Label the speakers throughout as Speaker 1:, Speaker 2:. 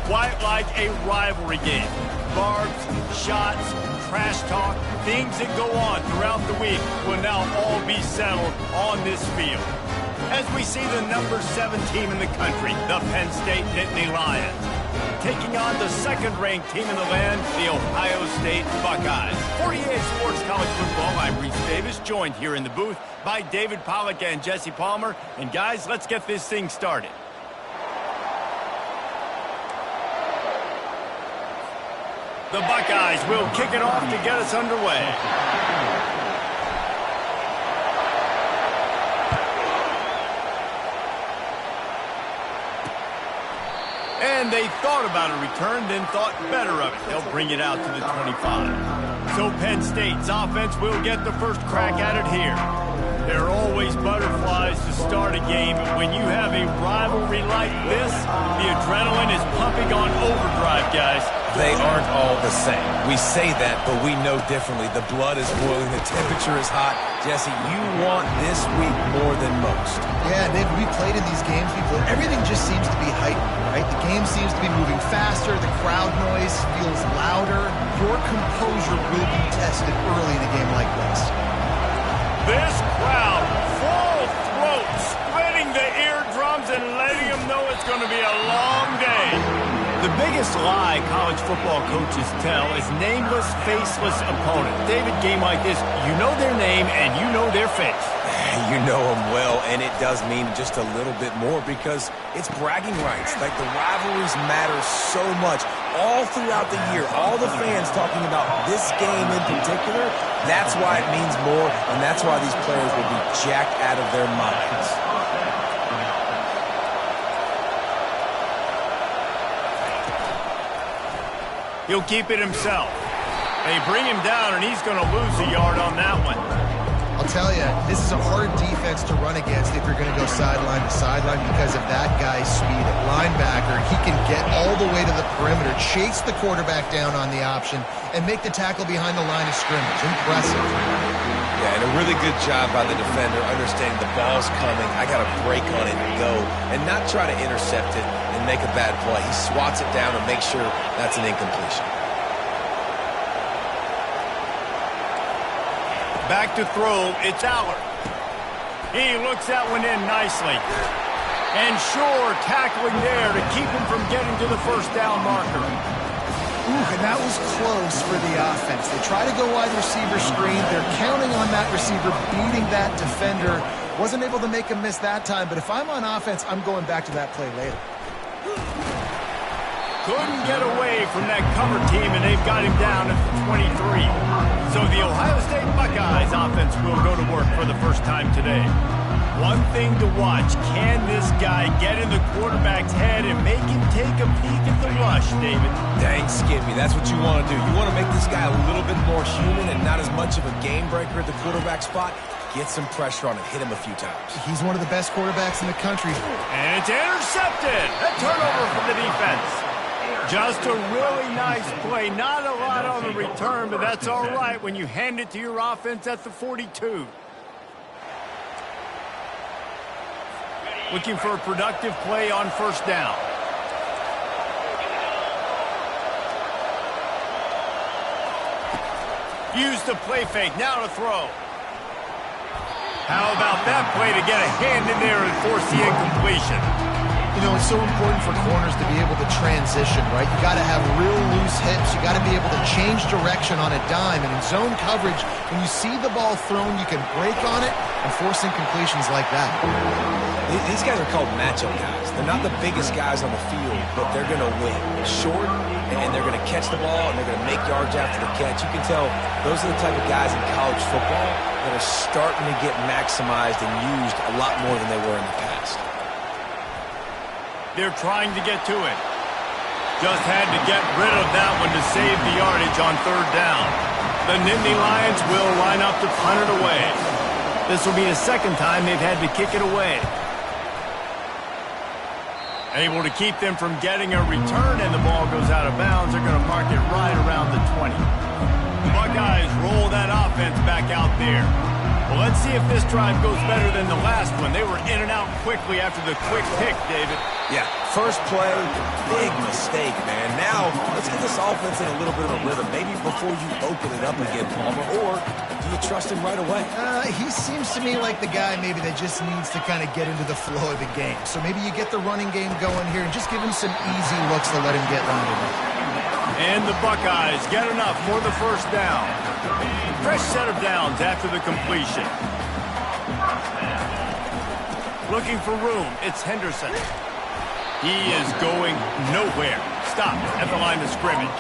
Speaker 1: quite like a rivalry game. Barbs, shots, trash talk, things that go on throughout the week will now all be settled on this field. As we see the number 7 team in the country, the Penn State Nittany Lions, taking on the second-ranked team in the land, the Ohio State Buckeyes. 48 Sports College Football, I'm Reese Davis, joined here in the booth by David Pollack and Jesse Palmer. And guys, let's get this thing started. The Buckeyes will kick it off to get us underway. And they thought about a return, then thought better of it. They'll bring it out to the 25. So Penn State's offense will get the first crack at it here. There are always butterflies to start a game, but when you have a rivalry like this, the adrenaline is pumping on overdrive, guys.
Speaker 2: They aren't all the same. We say that, but we know differently. The blood is boiling, the temperature is hot. Jesse, you want this week more than most.
Speaker 3: Yeah, Dave, we played in these games before. Everything just seems to be heightened, right? The game seems to be moving faster. The crowd noise feels louder. Your composure will be tested early in a game like this.
Speaker 1: This crowd, full throat, splitting the eardrums and letting them know it's going to be a long day. The biggest lie college football coaches tell is nameless, faceless opponents. David, game like this, you know their name and you know their face.
Speaker 2: You know them well, and it does mean just a little bit more because it's bragging rights. Like, the rivalries matter so much all throughout the year. All the fans talking about this game in particular, that's why it means more, and that's why these players will be jacked out of their minds.
Speaker 1: He'll keep it himself. They bring him down, and he's going to lose a yard on that one.
Speaker 3: I'll tell you, this is a hard defense to run against if you're going to go sideline to sideline because of that guy's speed at linebacker. He can get all the way to the perimeter, chase the quarterback down on the option, and make the tackle behind the line of scrimmage. Impressive.
Speaker 2: Yeah, and a really good job by the defender understanding the ball's coming. I got to break on it and go, and not try to intercept it and make a bad play. He swats it down and makes sure that's an incompletion.
Speaker 1: Back to throw, it's Aller. He looks that one in nicely. And Shore tackling there to keep him from getting to the first down marker.
Speaker 3: Ooh, and that was close for the offense. They try to go wide receiver screen. They're counting on that receiver beating that defender. Wasn't able to make him miss that time, but if I'm on offense, I'm going back to that play later.
Speaker 1: Couldn't get away from that cover team, and they've got him down at the 23. So the Ohio State Buckeyes offense will go to work for the first time today. One thing to watch, can this guy get in the quarterback's head and make him take a peek at the rush, David?
Speaker 2: Dang, Skippy, that's what you want to do. You want to make this guy a little bit more human and not as much of a game breaker at the quarterback spot. Get some pressure on him, hit him a few times.
Speaker 3: He's one of the best quarterbacks in the country.
Speaker 1: And it's intercepted. A turnover from the defense. Just a really nice play. Not a lot on the return, but that's all right when you hand it to your offense at the 42. Looking for a productive play on first down. Use the play fake. Now to throw. How about that play to get a hand in there and force the incompletion?
Speaker 3: You know, it's so important for corners to be able to transition, right? You got to have real loose hips. You got to be able to change direction on a dime. And in zone coverage, when you see the ball thrown, you can break on it and force incompletions like that.
Speaker 2: These guys are called matchup guys. They're not the biggest guys on the field, but they're going to win. Short, and they're going to catch the ball, and they're going to make yards after the catch. You can tell those are the type of guys in college football that are starting to get maximized and used a lot more than they were in the past.
Speaker 1: They're trying to get to it. Just had to get rid of that one to save the yardage on third down. The Nittany Lions will line up to punt it away. This will be the second time they've had to kick it away. Able to keep them from getting a return, and the ball goes out of bounds. They're going to mark it right around the 20. Buckeyes roll that offense back out there. Well, let's see if this drive goes better than the last one. They were in and out quickly after the quick pick, David.
Speaker 2: Yeah, first play, big mistake, man. Now, let's get this offense in a little bit of a rhythm. Maybe before you open it up again, Palmer, or do you trust him right away?
Speaker 3: He seems to me like the guy maybe that just needs to kind of get into the flow of the game. So maybe you get the running game going here and just give him some easy looks to let him get landed.
Speaker 1: And the Buckeyes get enough for the first down. Fresh set of downs after the completion. Looking for room, it's Henderson. He is going nowhere. Stop at the line of scrimmage.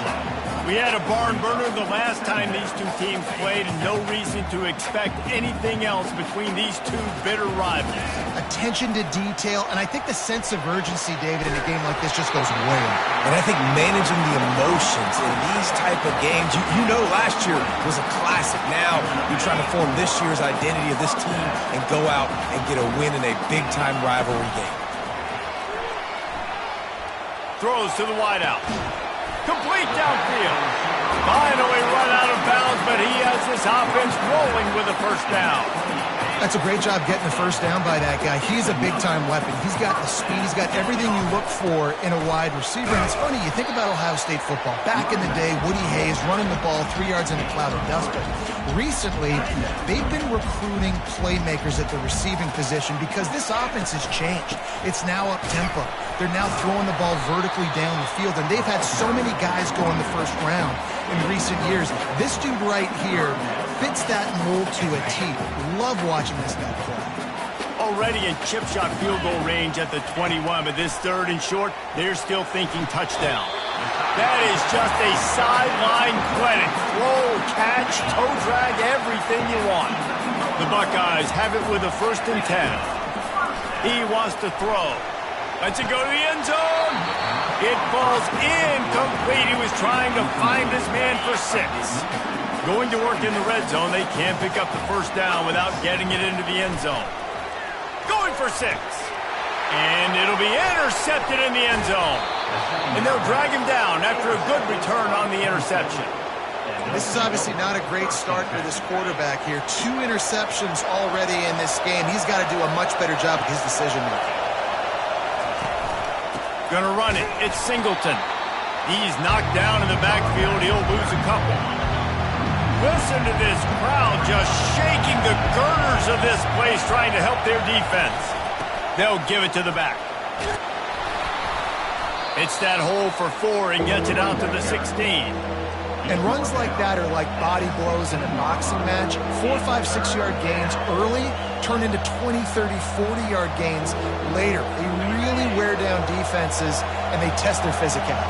Speaker 1: We had a barn burner the last time these two teams played, and no reason to expect anything else between these two bitter rivals.
Speaker 3: Attention to detail, and I think the sense of urgency, David, in a game like this just goes way up.
Speaker 2: And I think managing the emotions in these type of games, you know last year was a classic. Now you're trying to form this year's identity of this team and go out and get a win in a big-time rivalry game.
Speaker 1: Throws to the wideout. Complete downfield. Finally run out of bounds, but he has this offense rolling with a first down.
Speaker 3: That's a great job getting the first down by that guy. He's a big-time weapon. He's got the speed. He's got everything you look for in a wide receiver. And it's funny, you think about Ohio State football. Back in the day, Woody Hayes running the ball 3 yards in a cloud of dust. But recently, they've been recruiting playmakers at the receiving position because this offense has changed. It's now up-tempo. They're now throwing the ball vertically down the field, and they've had so many guys go in the first round in recent years. This dude right here fits that mold to a T. Love watching this guy play.
Speaker 1: Already in chip shot field goal range at the 21, but this third and short, they're still thinking touchdown. That is just a sideline clinic. Throw, catch, toe drag, everything you want. The Buckeyes have it with a 1st and 10. He wants to throw. Lets it go to the end zone. It falls incomplete. He was trying to find his man for 6. Going to work in the red zone. They can't pick up the first down without getting it into the end zone. Going for 6. And it'll be intercepted in the end zone. And they'll drag him down after a good return on the interception.
Speaker 3: This is obviously not a great start for this quarterback here. 2 interceptions already in this game. He's got to do a much better job of his decision-making.
Speaker 1: Gonna run it. It's Singleton. He's knocked down in the backfield. He'll lose a couple. Listen to this crowd just shaking the girders of this place trying to help their defense. They'll give it to the back. It's that hole for 4 and gets it out to the 16.
Speaker 3: And runs like that are like body blows in a boxing match. 4, 5, 6-yard gains early turn into 20, 30, 40-yard gains later. They really wear down defenses, and they test their physicality.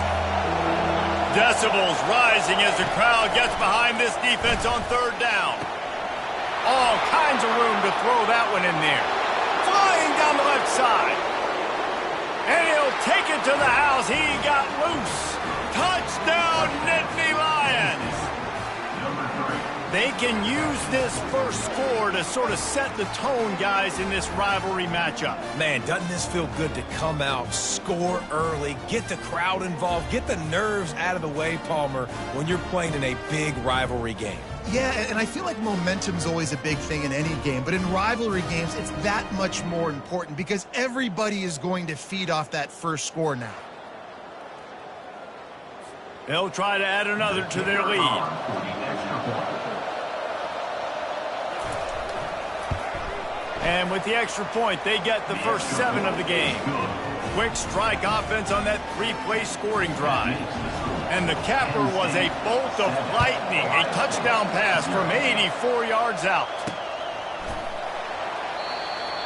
Speaker 1: Decibels rising as the crowd gets behind this defense on 3rd down. All kinds of room to throw that one in there. Flying down the left side. And he'll take it to the house. He got loose. Touchdown, Nittany Lions! They can use this first score to sort of set the tone, guys, in this rivalry matchup.
Speaker 2: Man, doesn't this feel good to come out, score early, get the crowd involved, get the nerves out of the way, Palmer, when you're playing in a big rivalry game?
Speaker 3: Yeah, and I feel like momentum's always a big thing in any game, but in rivalry games, it's that much more important because everybody is going to feed off that first score now.
Speaker 1: They'll try to add another to their lead. And with the extra point, they get the first 7 of the game. Quick strike offense on that 3-play scoring drive. And the capper was a bolt of lightning, a touchdown pass from 84 yards out.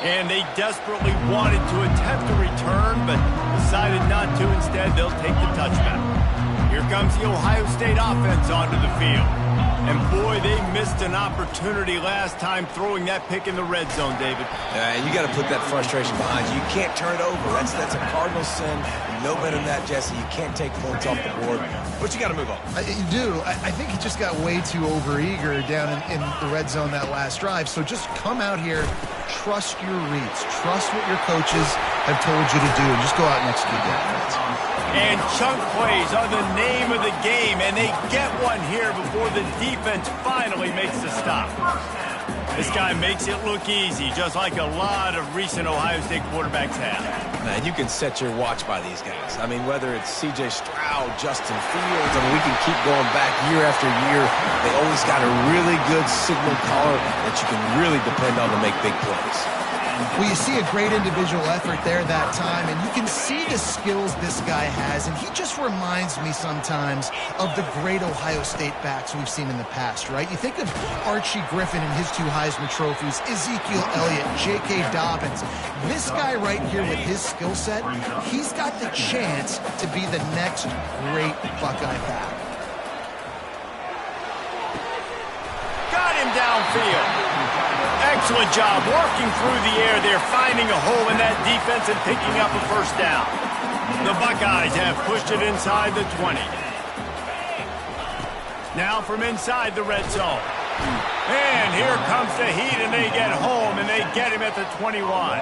Speaker 1: And they desperately wanted to attempt a return, but decided not to. Instead, they'll take the touchback. Here comes the Ohio State offense onto the field. And boy, they missed an opportunity last time throwing that pick in the red zone, David.
Speaker 2: You got to put that frustration behind you. You can't turn it over. That's a cardinal sin. No better than that, Jesse. You can't take points off the board. But you got to move on.
Speaker 3: You do. I think he just got way too overeager down in the red zone that last drive. So just come out here, trust your reads. Trust what your coaches have told you to do, and just go out and execute that.
Speaker 1: And chunk plays are the name of the game, and they get one here before the defense finally makes the stop. This guy makes it look easy, just like a lot of recent Ohio State quarterbacks have.
Speaker 2: Man, you can set your watch by these guys. I mean, whether it's C.J. Stroud, Justin Fields, I mean, we can keep going back year after year. They always got a really good signal caller that you can really depend on to make big plays.
Speaker 3: Well, you see a great individual effort there that time, and you can see the skills this guy has, and he just reminds me sometimes of the great Ohio State backs we've seen in the past, right? You think of Archie Griffin and his 2 Heisman trophies, Ezekiel Elliott, J.K. Dobbins. This guy right here with his skill set, he's got the chance to be the next great Buckeye back.
Speaker 1: Got him downfield. Excellent job working through the air there, finding a hole in that defense and picking up a first down. The Buckeyes have pushed it inside the 20. Now from inside the red zone. And here comes the heat, and they get home, and they get him at the 21.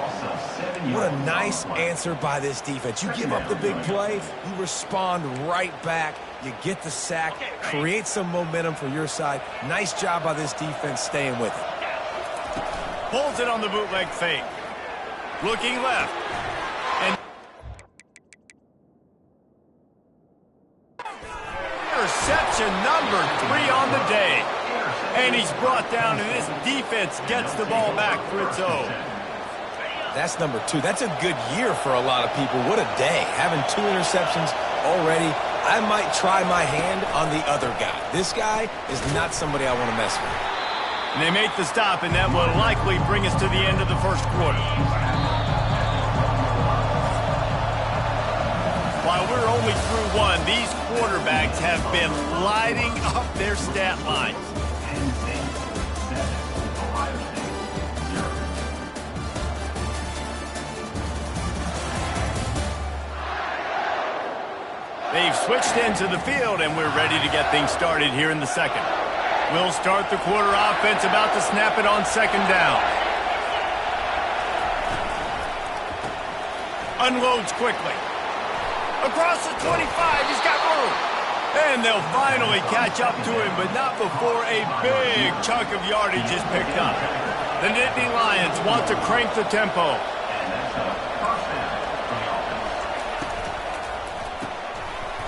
Speaker 2: What a nice answer by this defense. You give up the big play, you respond right back, you get the sack, create some momentum for your side. Nice job by this defense staying with it.
Speaker 1: Pulls it on the bootleg fake. Looking left. And interception number 3 on the day. And he's brought down, and this defense gets the ball back for its own.
Speaker 2: That's number 2. That's a good year for a lot of people. What a day. Having 2 interceptions already. I might try my hand on the other guy. This guy is not somebody I want to mess with.
Speaker 1: And they make the stop, and that will likely bring us to the end of the first quarter. While we're only through 1, these quarterbacks have been lighting up their stat lines. They've switched into the field, and we're ready to get things started here in the second. We'll start the quarter offense, about to snap it on second down. Unloads quickly. Across the 25, he's got room. And they'll finally catch up to him, but not before a big chunk of yardage is picked up. The Nittany Lions want to crank the tempo.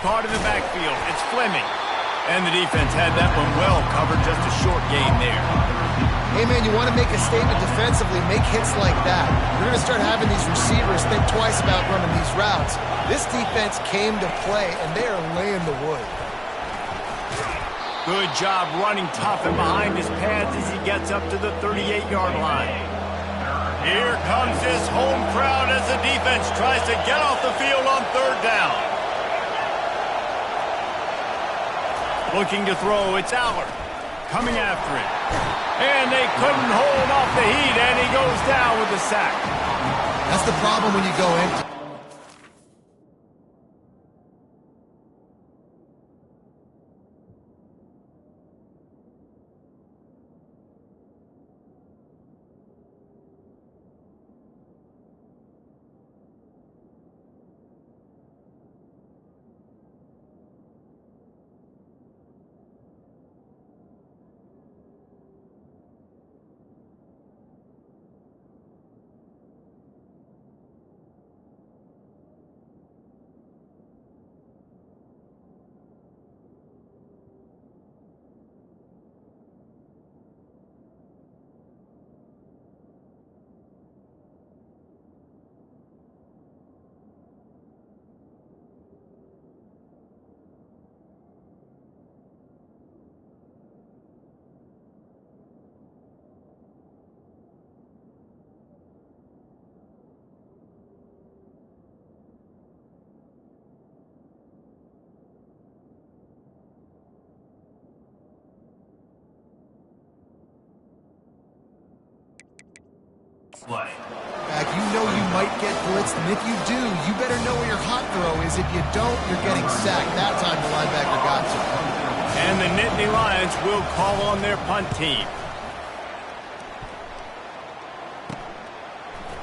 Speaker 1: Caught in the backfield, it's Fleming. And the defense had that one well covered, just a short gain there.
Speaker 3: Hey, man, you want to make a statement defensively, make hits like that. You're going to start having these receivers think twice about running these routes. This defense came to play, and they are laying the wood.
Speaker 1: Good job running tough and behind his pads as he gets up to the 38-yard line. Here comes this home crowd as the defense tries to get off the field on third down. Looking to throw, it's Allard coming after it. And they couldn't hold off the heat, and he goes down with the sack.
Speaker 3: That's the problem when you go empty. Back, you know you might get blitzed, and if you do, you better know where your hot throw is. If you don't, you're getting sacked. That time the linebacker got to.
Speaker 1: And the Nittany Lions will call on their punt team.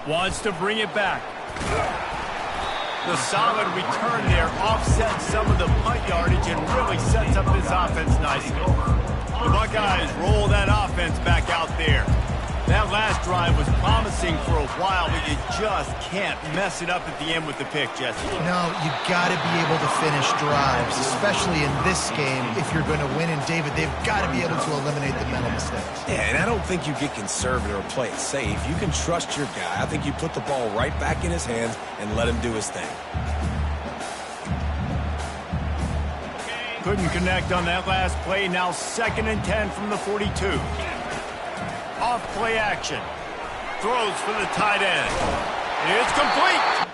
Speaker 1: Wants to bring it back. The solid return there offsets some of the punt yardage and really sets up this offense nicely. The Buckeyes roll that offense back out there. That last drive was promising for a while, but you just can't mess it up at the end with the pick, Jesse.
Speaker 3: No, you got to be able to finish drives, especially in this game. If you're going to win, and David, they've got to be able to eliminate the mental mistakes.
Speaker 2: Yeah, and I don't think you get conservative or play it safe. You can trust your guy. I think you put the ball right back in his hands and let him do his thing.
Speaker 1: Couldn't connect on that last play. Now 2nd and 10 from the 42. Off play action. Throws for the tight end. It's complete.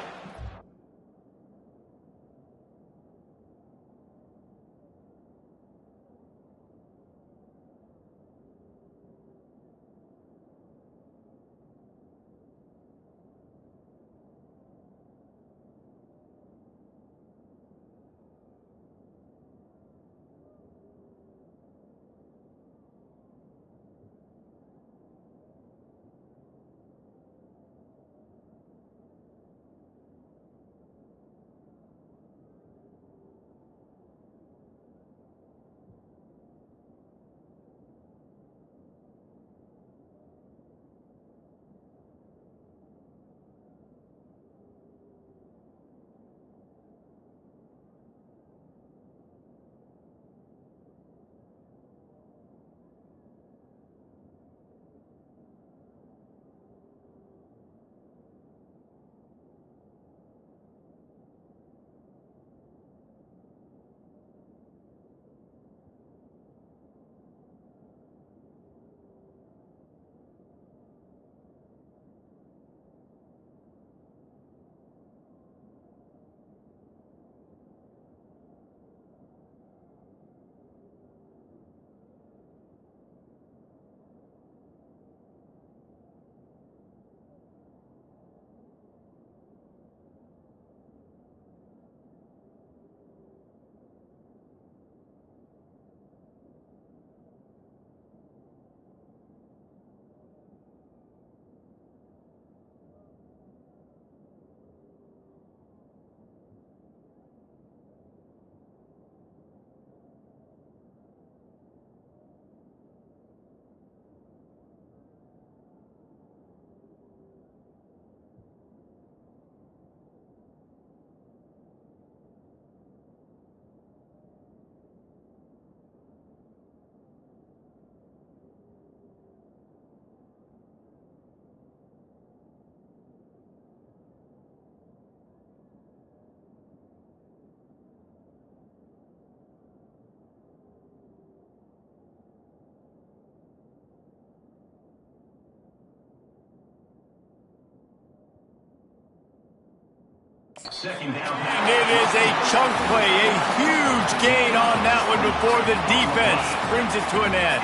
Speaker 1: And it is a chunk play, a huge gain on that one before the defense brings it to an end.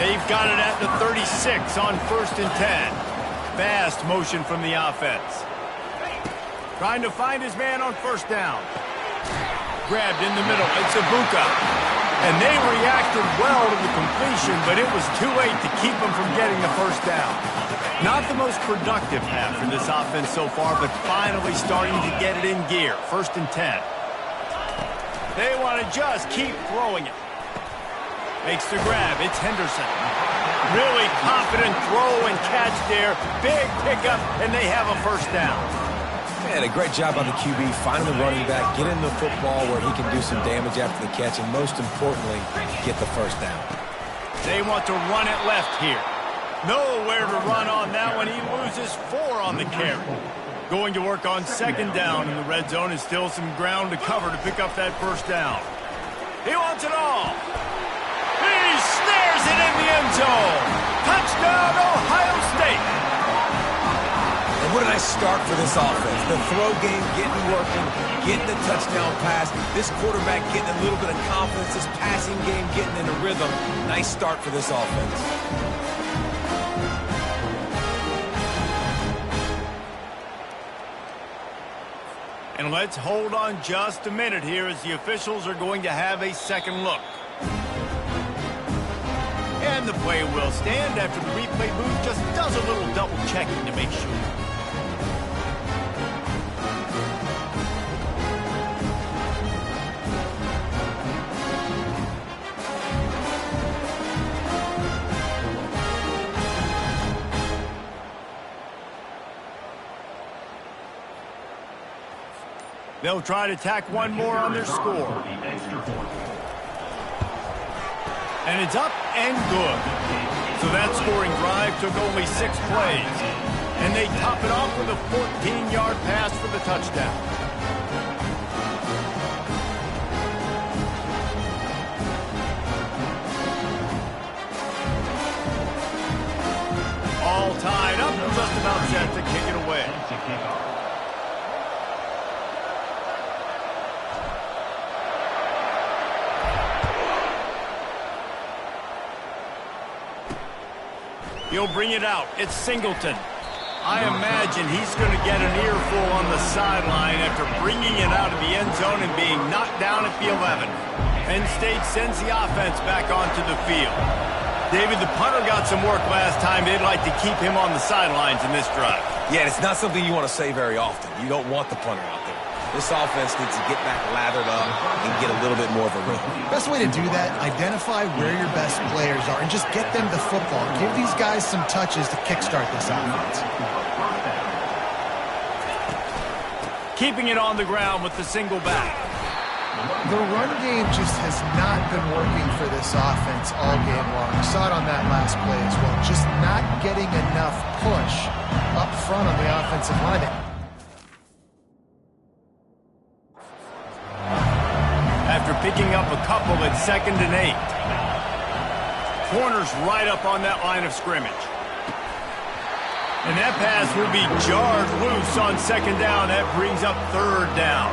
Speaker 1: They've got it at the 36 on 1st and 10. Fast motion from the offense. Trying to find his man on 1st down. Grabbed in the middle. It's Ibuka. And they reacted well to the completion, but it was too late to keep them from getting the 1st down. Not the most productive half for this offense so far, but finally starting to get it in gear. 1st and 10. They want to just keep throwing it. Makes the grab. It's Henderson. Really confident throw and catch there. Big pickup, and they have a 1st down.
Speaker 2: Man, a great job by the QB, finding the running back, getting the football where he can do some damage after the catch, and most importantly, get the 1st down.
Speaker 1: They want to run it left here. Nowhere to run on that one. He loses 4 on the carry. Going to work on 2nd down in the red zone, and still some ground to cover to pick up that 1st down. He wants it all. He snares it in the end zone. Touchdown, Ohio State.
Speaker 2: And what a nice start for this offense. The throw game getting working, getting the touchdown pass. This quarterback getting a little bit of confidence. This passing game getting in a rhythm. Nice start for this offense.
Speaker 1: And let's hold on just a minute here as the officials are going to have a second look. And the play will stand after the replay booth just does a little double checking to make sure. They'll try to tack one more on their score. And it's up and good. So that scoring drive took only 6 plays. And they top it off with a 14-yard pass for the touchdown. All tied up, just about set to kick it away. He'll bring it out. It's Singleton. I imagine he's going to get an earful on the sideline after bringing it out of the end zone and being knocked down at the 11. Penn State sends the offense back onto the field. David, the punter got some work last time. They'd like to keep him on the sidelines in this drive.
Speaker 2: Yeah, it's not something you want to say very often. You don't want the punter out there. This offense needs to get back lathered up and get a little bit more of a rhythm.
Speaker 3: Best way to do that, identify where your best players are and just get them the football. Give these guys some touches to kickstart this offense.
Speaker 1: Keeping it on the ground with the single back.
Speaker 3: The run game just has not been working for this offense all game long. We saw it on that last play as well. Just not getting enough push up front on the offensive line.
Speaker 1: After picking up a couple at 2nd and 8. Corners right up on that line of scrimmage. And that pass will be jarred loose on 2nd down. That brings up 3rd down.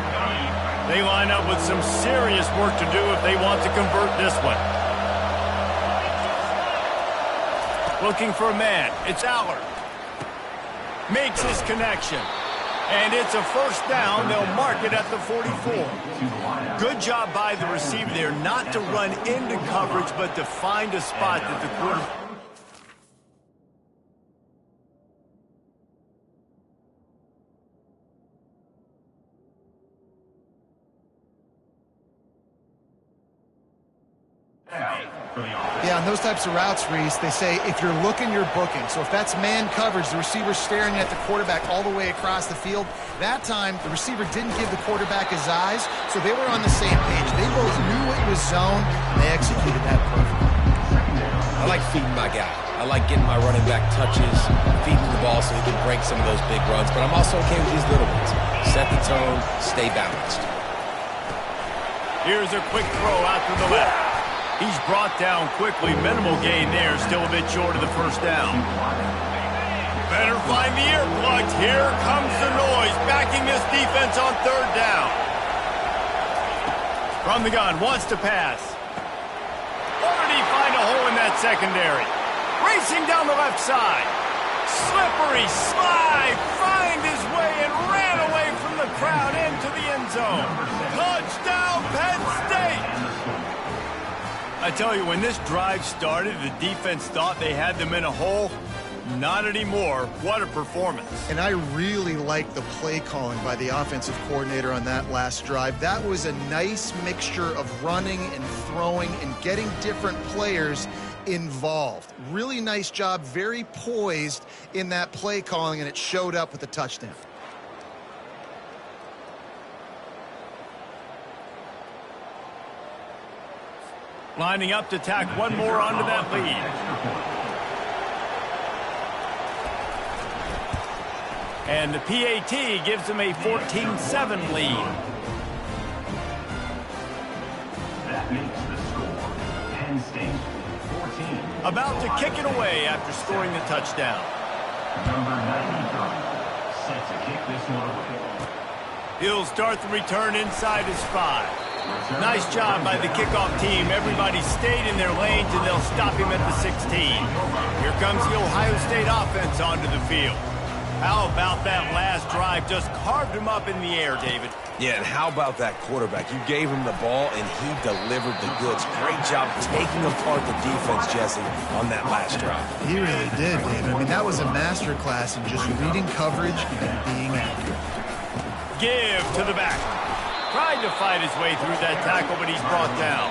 Speaker 1: They line up with some serious work to do if they want to convert this one. Looking for a man. It's Allard. Makes his connection. And it's a 1st down. They'll mark it at the 44. Good job by the receiver there not to run into coverage, but to find a spot that the quarterback...
Speaker 3: Yeah, on those types of routes, Reese, they say if you're looking, you're booking. So if that's man coverage, the receiver's staring at the quarterback all the way across the field. That time, the receiver didn't give the quarterback his eyes, so they were on the same page. They both knew it was zone, and they executed that perfectly.
Speaker 2: I like feeding my guy. I like getting my running back touches, feeding the ball so he can break some of those big runs, but I'm also okay with these little ones. Set the tone, stay balanced.
Speaker 1: Here's a quick throw out to the left. He's brought down quickly. Minimal gain there. Still a bit short of the 1st down. Better find the earplugs. Here comes the noise. Backing this defense on 3rd down. From the gun. Wants to pass. Already find a hole in that secondary. Racing down the left side. Slippery slide. Find his way and ran away from the crowd into the end zone. Touchdown, Penn State! I tell you, when this drive started, the defense thought they had them in a hole. Not anymore. What a performance.
Speaker 3: And I really like the play calling by the offensive coordinator on that last drive. That was a nice mixture of running and throwing and getting different players involved. Really nice job, very poised in that play calling, and it showed up with a touchdown.
Speaker 1: Lining up to tack one more onto that lead. And the PAT gives them a 14-7 lead.
Speaker 4: That makes the score. Penn State 14.
Speaker 1: About to kick it away after scoring the touchdown.
Speaker 4: Number 93 set to kick this one away.
Speaker 1: He'll start the return inside his 5. Nice job by the kickoff team. Everybody stayed in their lanes, and they'll stop him at the 16. Here comes the Ohio State offense onto the field. How about that last drive? Just carved him up in the air, David.
Speaker 2: Yeah, and how about that quarterback? You gave him the ball, and he delivered the goods. Great job taking apart the defense, Jesse, on that last drive.
Speaker 3: He really did, David. I mean, that was a masterclass in just reading coverage and being accurate.
Speaker 1: Give to the back. Tried to fight his way through that tackle, but he's brought down.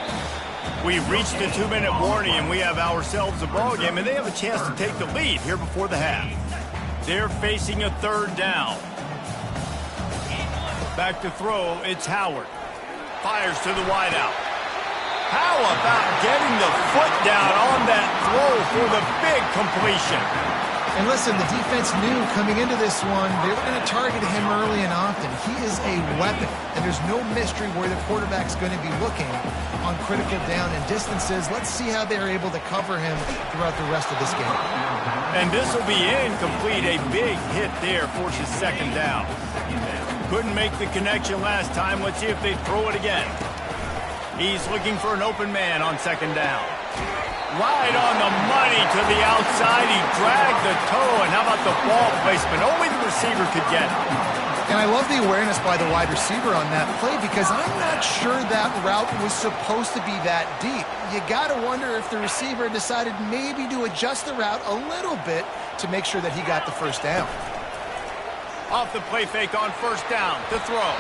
Speaker 1: We've reached the 2-minute warning, and we have ourselves a ball game, and they have a chance to take the lead here before the half. They're facing a 3rd down. Back to throw, it's Howard. Fires to the wideout. How about getting the foot down on that throw for the big completion?
Speaker 3: And listen, the defense knew coming into this one, they were going to target him early and often. He is a weapon, and there's no mystery where the quarterback's going to be looking on critical down and distances. Let's see how they're able to cover him throughout the rest of this game.
Speaker 1: And this will be incomplete. A big hit there forces second down. Couldn't make the connection last time. Let's see if they throw it again. He's looking for an open man on second down. Right on the money to the outside. He dragged the toe, and how about the ball placement? Only the receiver could get it.
Speaker 3: And I love the awareness by the wide receiver on that play because I'm not sure that route was supposed to be that deep. You got to wonder if the receiver decided maybe to adjust the route a little bit to make sure that he got the first down.
Speaker 1: Off the play fake on first down to throw.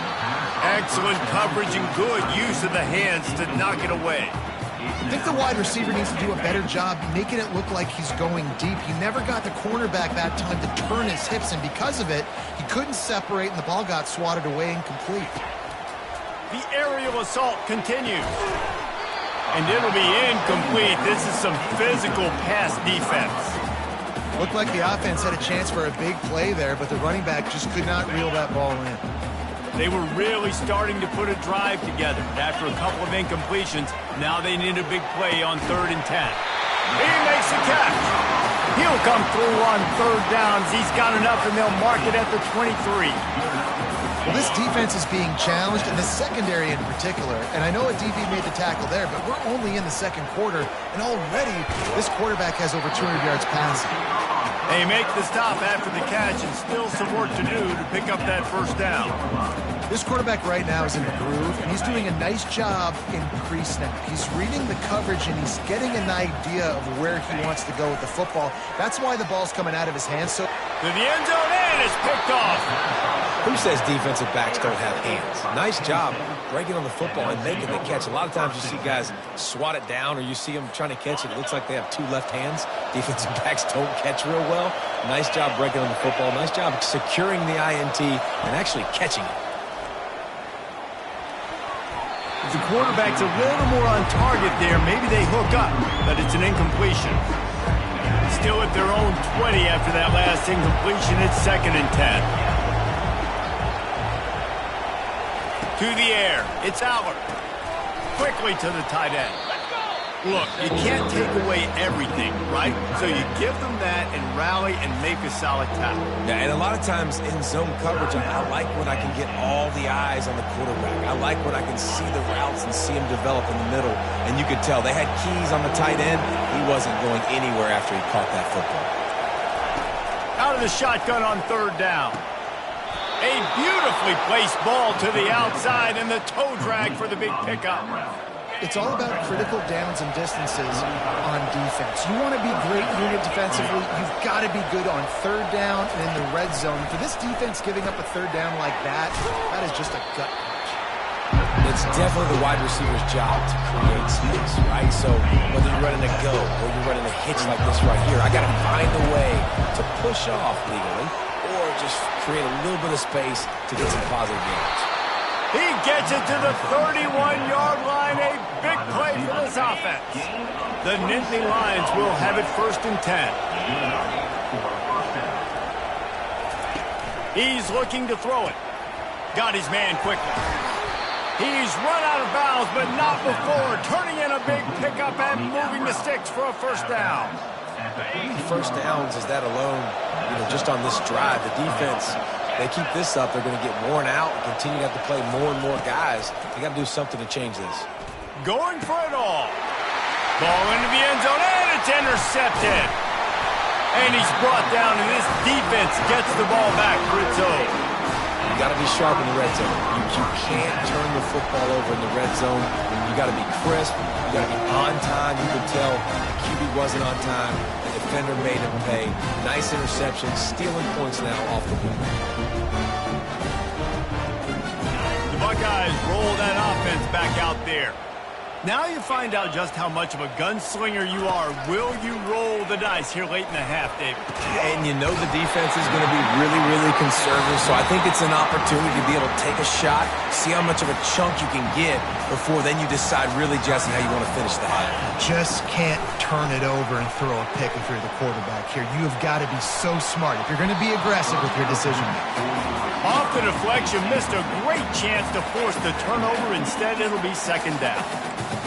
Speaker 1: Excellent coverage and good use of the hands to knock it away.
Speaker 3: I think the wide receiver needs to do a better job making it look like he's going deep. He never got the cornerback that time to turn his hips, and because of it, he couldn't separate, and the ball got swatted away incomplete.
Speaker 1: The aerial assault continues. And it'll be incomplete. This is some physical pass defense.
Speaker 3: Looked like the offense had a chance for a big play there, but the running back just could not reel that ball in.
Speaker 1: They were really starting to put a drive together. After a couple of incompletions, now they need a big play on 3rd and 10. He makes the catch. He'll come through on 3rd downs. He's got enough, and they'll mark it at the 23.
Speaker 3: Well, this defense is being challenged, and the secondary in particular. And I know a DB made the tackle there, but we're only in the second quarter, and already this quarterback has over 200 yards passing.
Speaker 1: They make the stop after the catch, and still some work to do to pick up that first down.
Speaker 3: This quarterback right now is in the groove, and he's doing a nice job in pre-snap. He's reading the coverage, and he's getting an idea of where he wants to go with the football. That's why the ball's coming out of his hands. So
Speaker 1: to the end zone, and it's picked off.
Speaker 2: Who says defensive backs don't have hands? Nice job breaking on the football and making the catch. A lot of times you see guys swat it down, or you see them trying to catch it. It looks like they have 2 left hands. Defensive backs don't catch real well. Nice job breaking on the football. Nice job securing the INT and actually catching it.
Speaker 1: If the quarterback's a little more on target there, maybe they hook up, but it's an incompletion. Still at their own 20 after that last incompletion. It's 2nd and 10. To the air, it's Howard. Quickly to the tight end. Look, you can't take away everything, right? So you give them that and rally and make a solid tackle.
Speaker 2: Yeah, and a lot of times in zone coverage, I like when I can get all the eyes on the quarterback. I like when I can see the routes and see him develop in the middle. And you could tell they had keys on the tight end. He wasn't going anywhere after he caught that football.
Speaker 1: Out of the shotgun on 3rd down. A beautifully placed ball to the outside, and the toe drag for the big pickup.
Speaker 3: it's all about critical downs and distances on defense. You want to be great unit defensively, you've got to be good on 3rd down and in the red zone. For this defense giving up a 3rd down like that, that is just a gut punch.
Speaker 2: It's definitely the wide receiver's job to create space, right? So whether you're running a go or you're running a hitch like this right here, I got to find a way to push off legally or just create a little bit of space to get some positive yards.
Speaker 1: He gets it to the 31-yard line. A big play for this offense. The Nittany Lions will have it 1st and 10. He's looking to throw it. Got his man quickly. He's run out of bounds, but not before. Turning in a big pickup and moving the sticks for a 1st down.
Speaker 2: How many 1st downs is that alone, just on this drive? The defense, they keep this up, they're going to get worn out and continue to have to play more and more guys. They got to do something to change this.
Speaker 1: Going for it all. Ball into the end zone, and it's intercepted. And he's brought down, and this defense gets the ball back for its own.
Speaker 2: You got to be sharp in the red zone. You can't turn the football over in the red zone. You got to be crisp. You got to be on time. You can tell the QB wasn't on time. The defender made him pay. Nice interception, stealing points now off the board.
Speaker 1: The Buckeyes roll that offense back out there. Now you find out just how much of a gunslinger you are. Will you roll the dice here late in the half, David?
Speaker 2: And you know the defense is going to be really, really conservative, so I think it's an opportunity to be able to take a shot, see how much of a chunk you can get before then you decide really, Jesse, how you want to finish the half.
Speaker 3: Just can't turn it over and throw a pick if you're the quarterback here. You have got to be so smart if you're going to be aggressive with your decision making.
Speaker 1: Off the deflection, missed a great chance to force the turnover. Instead, it'll be second down.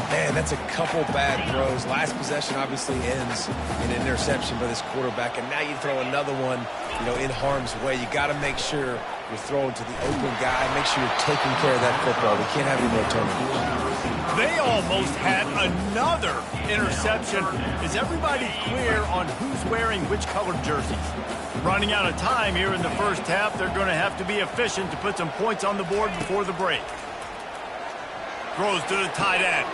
Speaker 2: Man, that's a couple bad throws. Last possession obviously ends in an interception by this quarterback, and now you throw another one, in harm's way. You got to make sure you're throwing to the open guy. Make sure you're taking care of that football. We can't have any more turnovers.
Speaker 1: They almost had another interception. Is everybody clear on who's wearing which colored jerseys? Running out of time here in the first half. They're going to have to be efficient to put some points on the board before the break. Throws to the tight end.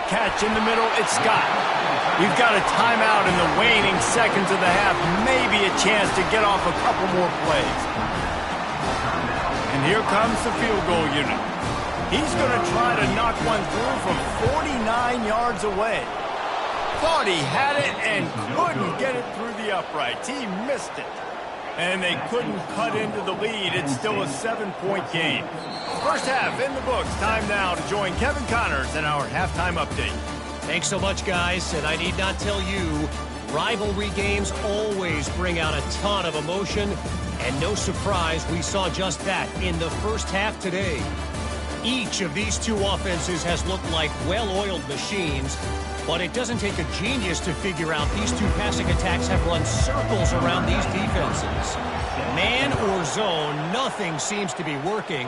Speaker 1: Catch in the middle, it's Scott. We've got a timeout in the waning seconds of the half. Maybe a chance to get off a couple more plays. And here comes the field goal unit. He's going to try to knock one through from 49 yards away. Thought he had it and couldn't get it through the uprights. He missed it. And they couldn't cut into the lead. It's still a 7-point game. First half in the books. Time now to join Kevin Connors in our halftime update.
Speaker 5: Thanks so much, guys. And I need not tell you, rivalry games always bring out a ton of emotion. And no surprise, we saw just that in the first half today. Each of these two offenses has looked like well-oiled machines. But it doesn't take a genius to figure out these two passing attacks have run circles around these defenses. Man or zone, nothing seems to be working.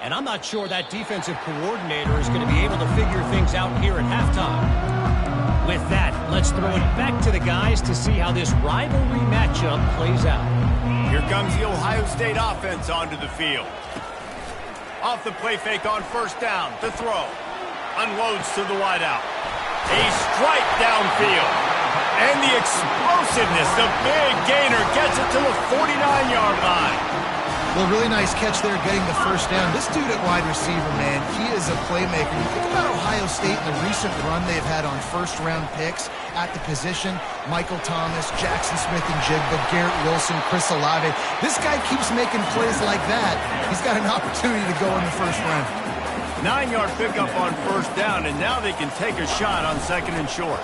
Speaker 5: And I'm not sure that defensive coordinator is going to be able to figure things out here at halftime. With that, let's throw it back to the guys to see how this rivalry matchup plays out.
Speaker 1: Here comes the Ohio State offense onto the field. Off the play fake on first down to throw. Unloads to the wideout. A strike downfield. And the explosiveness, the big gainer gets it to the 49-yard line.
Speaker 3: Well, really nice catch there getting the first down. This dude at wide receiver, man, he is a playmaker. You think about Ohio State and the recent run they've had on first-round picks at the position. Michael Thomas, Jackson Smith-Njigba, Garrett Wilson, Chris Olave. This guy keeps making plays like that. He's got an opportunity to go in the first round.
Speaker 1: 9-yard pickup on first down, and now they can take a shot on second and short.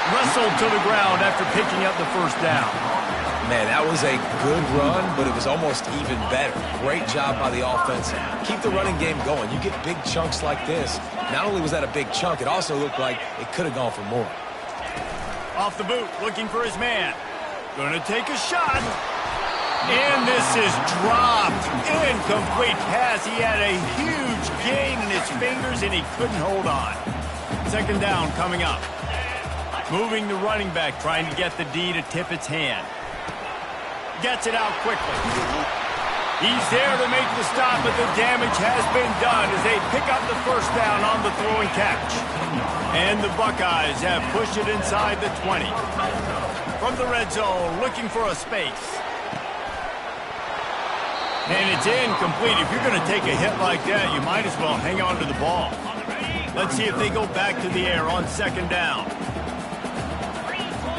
Speaker 1: Wrestled to the ground after picking up the first down.
Speaker 2: Man, that was a good run, but it was almost even better. Great job by the offense. Keep the running game going. You get big chunks like this. Not only was that a big chunk, it also looked like it could have gone for more.
Speaker 1: Off the boot, looking for his man. Going to take a shot. And this is dropped. Incomplete pass. He had a huge gain in his fingers, and he couldn't hold on. Second down coming up. Moving the running back, trying to get the D to tip its hand. Gets it out quickly. He's there to make the stop, but the damage has been done as they pick up the first down on the throwing catch. And the Buckeyes have pushed it inside the 20. From the red zone, looking for a space. And it's incomplete. If you're going to take a hit like that, you might as well hang on to the ball. Let's see if they go back to the air on second down.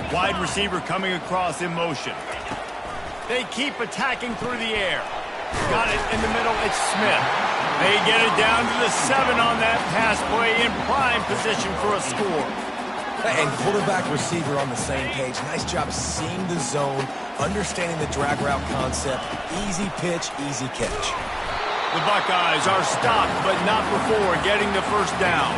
Speaker 1: Wide receiver coming across in motion. They keep attacking through the air. Got it in the middle. It's Smith. They get it down to the 7 on that pass play in prime position for a score.
Speaker 2: And quarterback receiver on the same page. Nice job seeing the zone, understanding the drag route concept. Easy pitch, easy catch.
Speaker 1: The Buckeyes are stopped, but not before getting the first down.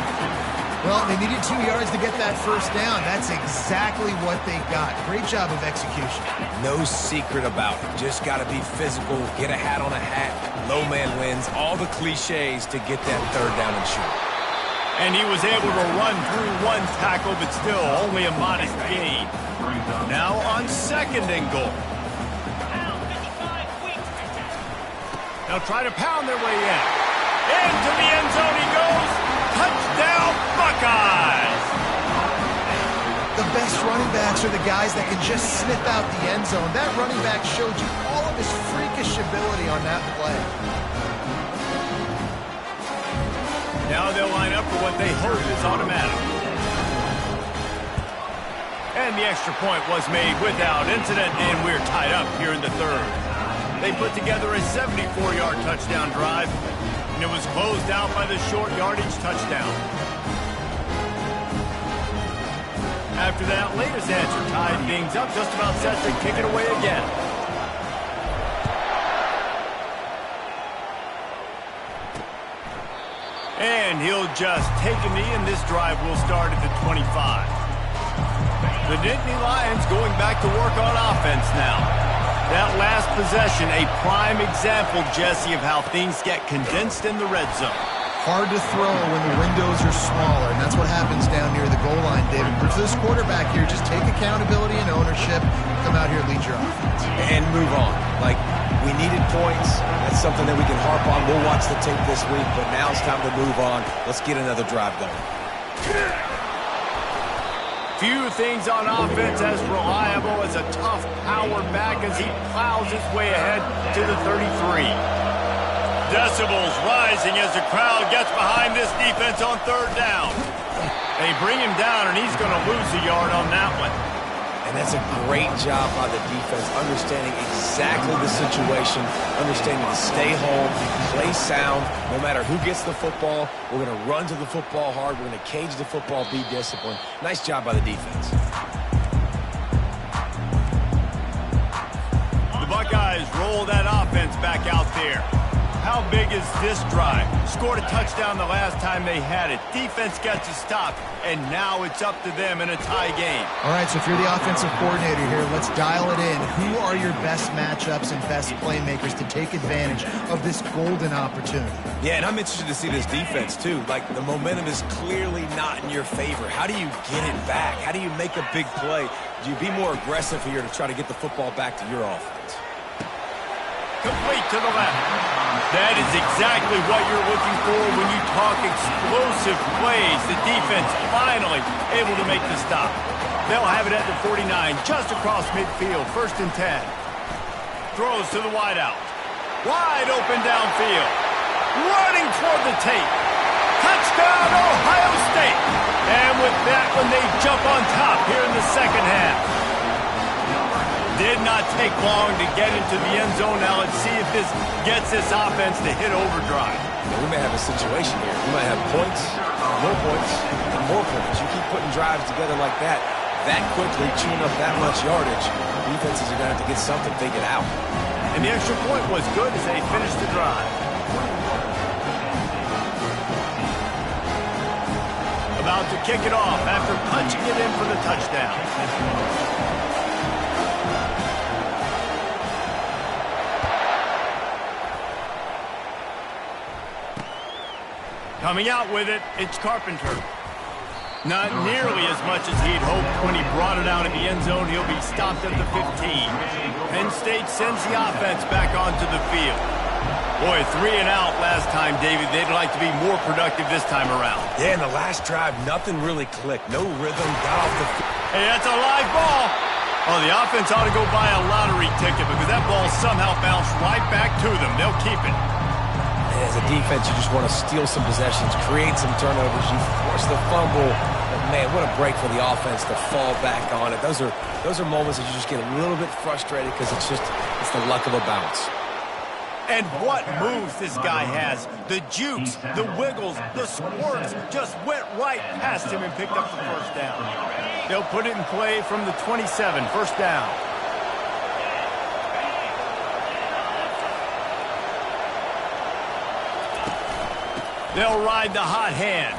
Speaker 3: Well, they needed 2 yards to get that first down. That's exactly what they got. Great job of execution.
Speaker 2: No secret about it. Just got to be physical, get a hat on a hat, low man wins, all the cliches to get that third down and short.
Speaker 1: And he was able to run through one tackle, but still only a modest gain. Now on second and goal. They'll try to pound their way in. Into the end zone he goes. Touchdown, Buckeyes!
Speaker 3: The best running backs are the guys that can just snip out the end zone. That running back showed you all of his freakish ability on that play.
Speaker 1: Now they'll line up for what they hope is automatic. And the extra point was made without incident, and we're tied up here in the third. They put together a 74-yard touchdown drive, and it was closed out by the short yardage touchdown. After that latest answer tied things up, just about set to kick it away again. And he'll just take a knee, and this drive will start at the 25. The Nittany Lions going back to work on offense now. That last possession, a prime example, Jesse, of how things get condensed in the red zone.
Speaker 3: Hard to throw when the windows are smaller, and that's what happens down near the goal line, David. But for this quarterback here, just take accountability and ownership, come out here and lead your offense.
Speaker 2: And move on. Like, we needed points. That's something that we can harp on. We'll watch the tape this week, but now it's time to move on. Let's get another drive going.
Speaker 1: Few things on offense as reliable as a tough power back as he plows his way ahead to the 33. Decibels rising as the crowd gets behind this defense on third down. They bring him down, and he's going to lose a yard on that one.
Speaker 2: And that's a great job by the defense, understanding exactly the situation, understanding to stay home, play sound. No matter who gets the football, we're going to run to the football hard. We're going to cage the football, be disciplined. Nice job by the defense.
Speaker 1: The Buckeyes roll that offense back out there. How big is this drive? Scored a touchdown the last time they had it. Defense gets a stop, and now it's up to them in a tie game.
Speaker 3: All right, so if you're the offensive coordinator here, let's dial it in. Who are your best matchups and best playmakers to take advantage of this golden opportunity?
Speaker 2: Yeah, and I'm interested to see this defense, too. Like, the momentum is clearly not in your favor. How do you get it back? How do you make a big play? Do you be more aggressive here to try to get the football back to your offense?
Speaker 1: Complete to the left. That is exactly what you're looking for when you talk explosive plays. The defense finally able to make the stop. They'll have it at the 49, just across midfield, 1st and 10. Throws to the wideout. Wide open downfield. Running toward the tape. Touchdown, Ohio State. And with that one, they jump on top here in the second half. Did not take long to get into the end zone. Now let's see if this gets this offense to hit overdrive.
Speaker 2: Yeah, we may have a situation here. We might have points, more points, and more points. You keep putting drives together like that quickly, chewing up that much yardage, defenses are going to have to get something figured out.
Speaker 1: And the extra point was good as they finished the drive. About to kick it off after punching it in for the touchdown. Coming out with it, it's Carpenter. Not nearly as much as he'd hoped when he brought it out in the end zone. He'll be stopped at the 15. Penn State sends the offense back onto the field. Boy, 3 and out last time, David. They'd like to be more productive this time around.
Speaker 2: Yeah, in the last drive, nothing really clicked. No rhythm, got off the field.
Speaker 1: Hey, that's a live ball. Oh, the offense ought to go buy a lottery ticket because that ball somehow bounced right back to them. They'll keep it.
Speaker 2: As a defense, you just want to steal some possessions, create some turnovers. You force the fumble. But man, what a break for the offense to fall back on it. Those are moments that you just get a little bit frustrated because it's the luck of a bounce.
Speaker 1: And what moves this guy has. The jukes, the wiggles, the squirts just went right past him and picked up the first down. They'll put it in play from the 27, 1st down. They'll ride the hot hand.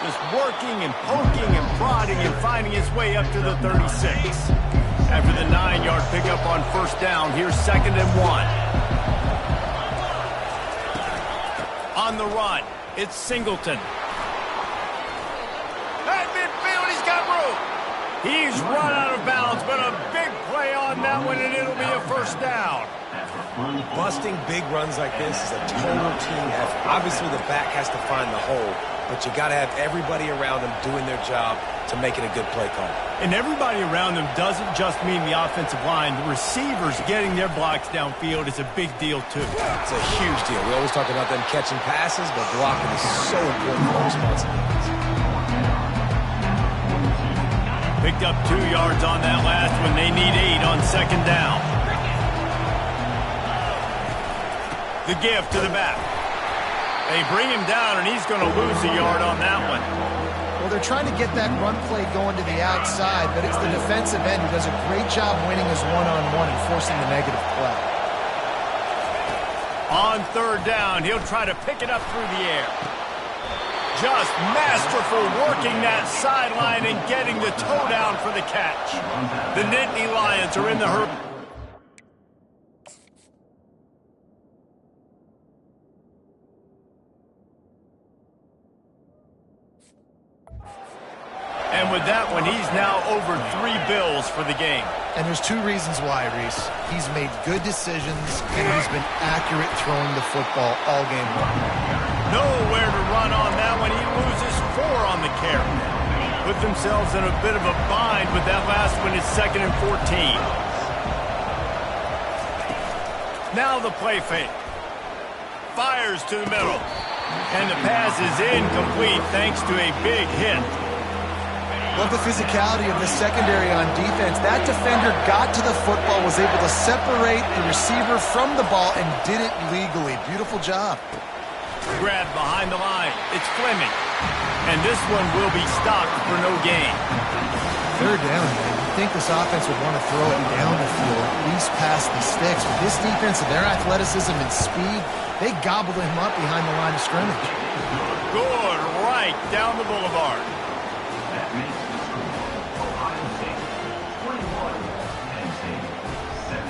Speaker 1: Just working and poking and prodding and finding his way up to the 36. After the 9-yard pickup on 1st down, here's 2nd and 1. On the run, it's Singleton. At midfield, he's got room. He's run out of bounds, but a big play on that one, and it'll be a 1st down.
Speaker 2: Busting big runs like this is a total team effort. Obviously, the back has to find the hole, but you got to have everybody around them doing their job to make it a good play call.
Speaker 1: And everybody around them doesn't just mean the offensive line. The receivers getting their blocks downfield is a big deal, too.
Speaker 2: It's a huge deal. We always talk about them catching passes, but blocking is so important for response defense.
Speaker 1: Picked up 2 yards on that last one. They need 8 on second down. The give to the back. They bring him down, and he's going to lose a yard on that one.
Speaker 3: Well, they're trying to get that run play going to the outside, but it's the defensive end who does a great job winning his one-on-one and forcing the negative play.
Speaker 1: On third down, he'll try to pick it up through the air. Just masterful working that sideline and getting the toe down for the catch. The Nittany Lions are in the hurry. And with that one, he's now over 3 bills for the game.
Speaker 3: And there's 2 reasons why, Reese. He's made good decisions, and he's been accurate throwing the football all game long.
Speaker 1: Nowhere to run on that one. He loses 4 on the carry. Put themselves in a bit of a bind, but that last one is 2nd and 14. Now the play fake. Fires to the middle. And the pass is incomplete thanks to a big hit.
Speaker 3: Love the physicality of the secondary on defense. That defender got to the football, was able to separate the receiver from the ball, and did it legally. Beautiful job.
Speaker 1: Grab behind the line. It's Fleming. And this one will be stopped for no gain.
Speaker 3: Third down, man. You'd think this offense would want to throw it down the field, at least past the sticks. With this defense and their athleticism and speed, they gobbled him up behind the line of scrimmage.
Speaker 1: Good right down the boulevard.
Speaker 4: That makes the score Ohio State 21, Penn State 17.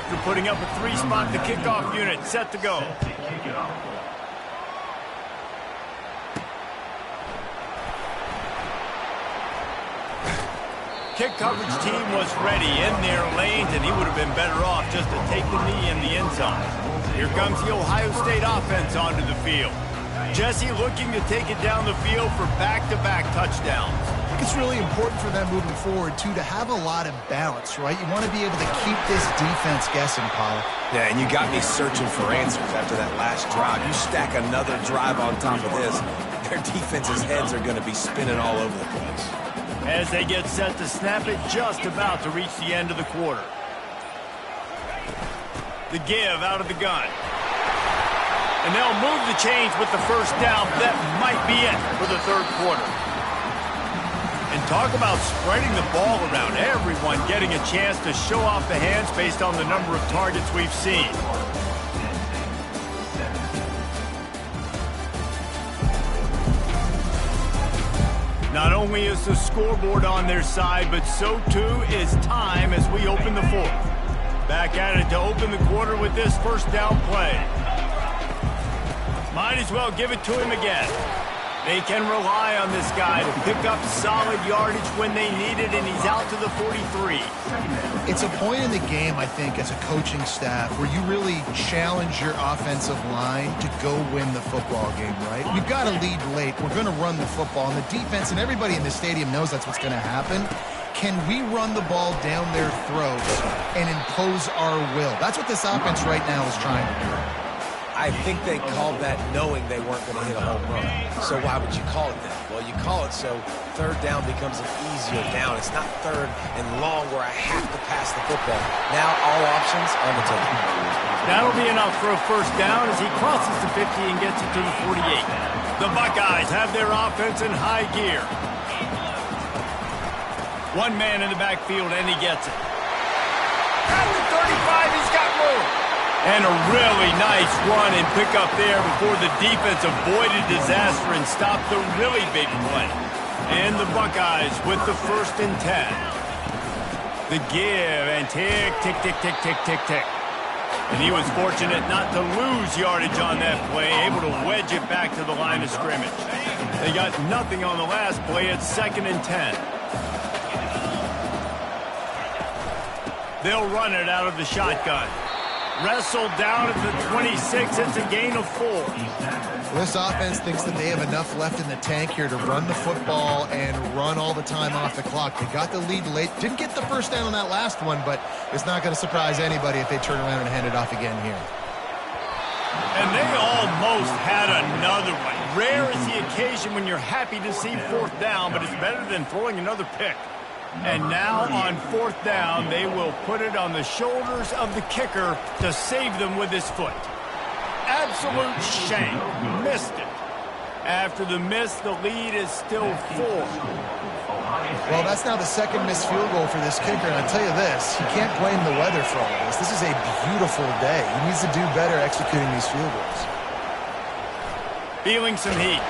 Speaker 1: After putting up a 3-spot, the kickoff unit set to go.
Speaker 4: Set to kick it off.
Speaker 1: Kick coverage team was ready in their lanes, and he would have been better off just to take the knee in the end zone. Here comes the Ohio State offense onto the field. Jesse looking to take it down the field for back-to-back touchdowns.
Speaker 3: I think it's really important for them moving forward, too, to have a lot of balance, right? You want to be able to keep this defense guessing, Pollock.
Speaker 2: Yeah, and you got me searching for answers after that last drive. You stack another drive on top of this, their defense's heads are going to be spinning all over the place.
Speaker 1: As they get set to snap it, just about to reach the end of the quarter. The give out of the gun. And they'll move the chains with the first down. That might be it for the third quarter. And talk about spreading the ball around. Everyone getting a chance to show off the hands based on the number of targets we've seen. Not only is the scoreboard on their side, but so too is time as we open the fourth. Back at it to open the quarter with this first down play. Might as well give it to him again. They can rely on this guy to pick up solid yardage when they need it, and he's out to the 43.
Speaker 3: It's a point in the game, I think, as a coaching staff, where you really challenge your offensive line to go win the football game, right? We've got to lead late. We're going to run the football, and the defense and everybody in the stadium knows that's what's going to happen. Can we run the ball down their throats and impose our will? That's what this offense right now is trying to do.
Speaker 2: I think they called that knowing they weren't going to hit a home run. So why would you call it that? Well, you call it so third down becomes an easier down. It's not third and long where I have to pass the football. Now all options on the table.
Speaker 1: That'll be enough for a first down as he crosses the 50 and gets it to the 48. The Buckeyes have their offense in high gear. One man in the backfield, and he gets it. At the 35, he's got more. And a really nice run and pick up there before the defense avoided disaster and stopped the really big play. And the Buckeyes with the 1st and 10. The give, and tick, tick, tick, tick, tick, tick, tick. And he was fortunate not to lose yardage on that play, able to wedge it back to the line of scrimmage. They got nothing on the last play. It's 2nd and 10. They'll run it out of the shotgun. Wrestled down at the 26. It's a gain of 4.
Speaker 3: This offense thinks that they have enough left in the tank here to run the football and run all the time off the clock. They got the lead late. Didn't get the first down on that last one, but it's not going to surprise anybody if they turn around and hand it off again here.
Speaker 1: And they almost had another one. Rare is the occasion when you're happy to see 4th down, but it's better than throwing another pick. And now on 4th down, they will put it on the shoulders of the kicker to save them with his foot. Absolute shame. Missed it. After the miss, the lead is still 4.
Speaker 3: Well, that's now the 2nd missed field goal for this kicker, and I'll tell you this, you can't blame the weather for all this. This is a beautiful day. He needs to do better executing these field goals.
Speaker 1: Feeling some heat.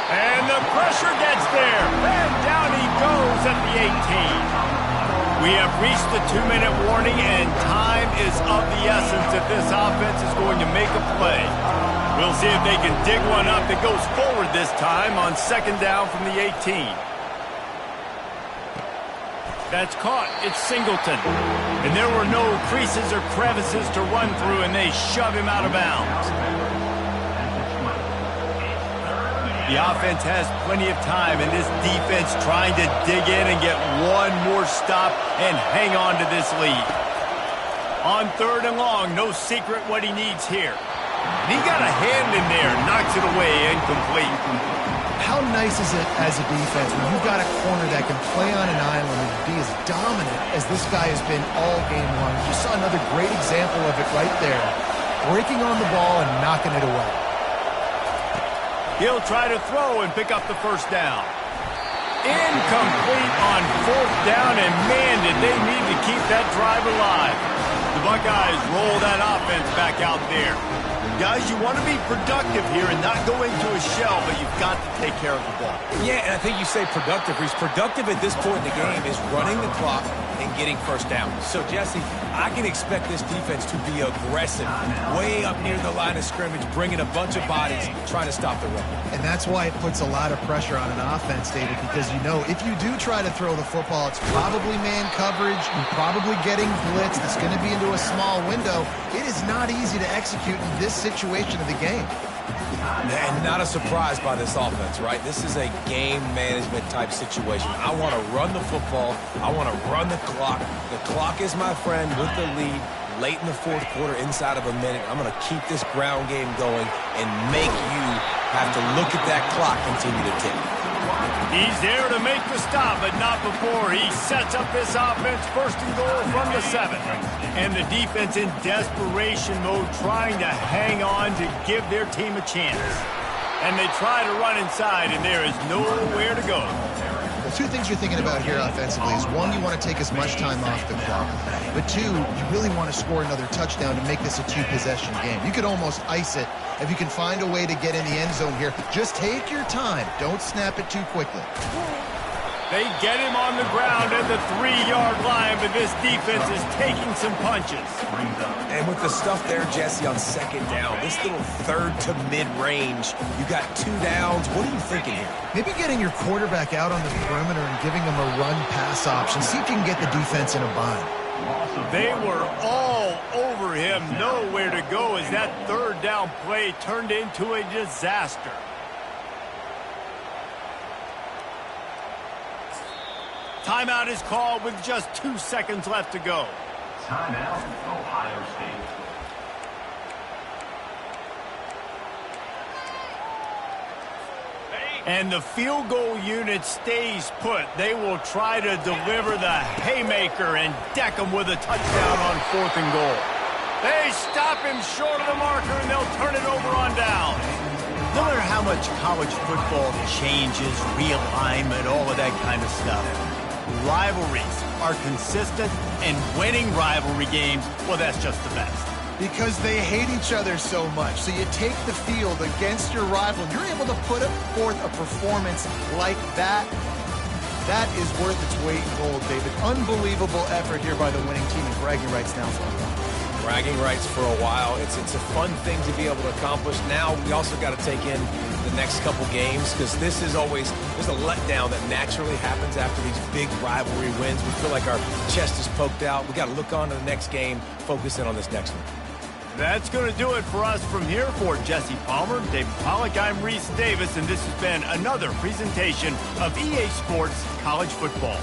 Speaker 1: And the pressure gets there. And down he goes at the 18. We have reached the 2-minute warning, and time is of the essence if this offense is going to make a play. We'll see if they can dig one up that goes forward this time on 2nd down from the 18. That's caught. It's Singleton. And there were no creases or crevices to run through, and they shove him out of bounds. The offense has plenty of time, and this defense trying to dig in and get one more stop and hang on to this lead. On 3rd and long, no secret what he needs here. And he got a hand in there, knocks it away, incomplete.
Speaker 3: How nice is it as a defense when you've got a corner that can play on an island and be as dominant as this guy has been all game long? You saw another great example of it right there, breaking on the ball and knocking it away.
Speaker 1: He'll try to throw and pick up the 1st down. Incomplete on 4th down, and man, did they need to keep that drive alive. The Buckeyes roll that offense back out there. Guys, you want to be productive here and not go into a shell, but you've got to take care of the ball.
Speaker 2: Yeah, and I think you say productive. He's productive at this point in the game is running the clock and getting 1st down. So, Jesse, I can expect this defense to be aggressive, way up near the line of scrimmage, bringing a bunch of bodies, trying to stop the run.
Speaker 3: And that's why it puts a lot of pressure on an offense, David, because you know if you do try to throw the football, it's probably man coverage, you're probably getting blitz, that's going to be into a small window. It is not easy to execute in this situation of the game.
Speaker 2: And not a surprise by this offense, right? This is a game management type situation. I want to run the football. I want to run the clock. The clock is my friend with the lead. Late in the 4th quarter, inside of a minute, I'm going to keep this ground game going and make you have to look at that clock continue to tick.
Speaker 1: He's there to make the stop, but not before he sets up this offense. First and goal from the 7. And the defense in desperation mode, trying to hang on to give their team a chance. And they try to run inside, and there is nowhere to go.
Speaker 3: Well, two things you're thinking about here offensively is, one, you want to take as much time off the clock. But two, you really want to score another touchdown to make this a 2-possession game. You could almost ice it if you can find a way to get in the end zone here. Just take your time. Don't snap it too quickly.
Speaker 1: They get him on the ground at the 3-yard line, but this defense is taking some punches.
Speaker 2: And with the stuff there, Jesse, on second down, this little third to mid-range, you got 2 downs. What are you thinking here?
Speaker 3: Maybe getting your quarterback out on the perimeter and giving him a run-pass option. See if you can get the defense in a bind.
Speaker 1: They were all over him. Nowhere to go as that third down play turned into a disaster. Timeout is called with just 2 seconds left to go.
Speaker 4: Timeout, Ohio State.
Speaker 1: And the field goal unit stays put. They will try to deliver the haymaker and deck him with a touchdown on 4th and goal. They stop him short of the marker, and they'll turn it over on down. No matter how much college football changes, realignment, all of that kind of stuff, rivalries are consistent, and winning rivalry games, well, that's just the best.
Speaker 3: Because they hate each other so much. So you take the field against your rival, you're able to put forth a performance like that. That is worth its weight in gold, David. Unbelievable effort here by the winning team, and bragging rights now for them.
Speaker 2: Bragging rights for a while. It's a fun thing to be able to accomplish. Now we also got to take in the next couple games, because this is always, there's a letdown that naturally happens after these big rivalry wins. We feel like our chest is poked out. We got to look on to the next game, focus in on this next one.
Speaker 1: That's going to do it for us from here. For Jesse Palmer, David Pollack, I'm Reese Davis, and this has been another presentation of EA Sports College Football.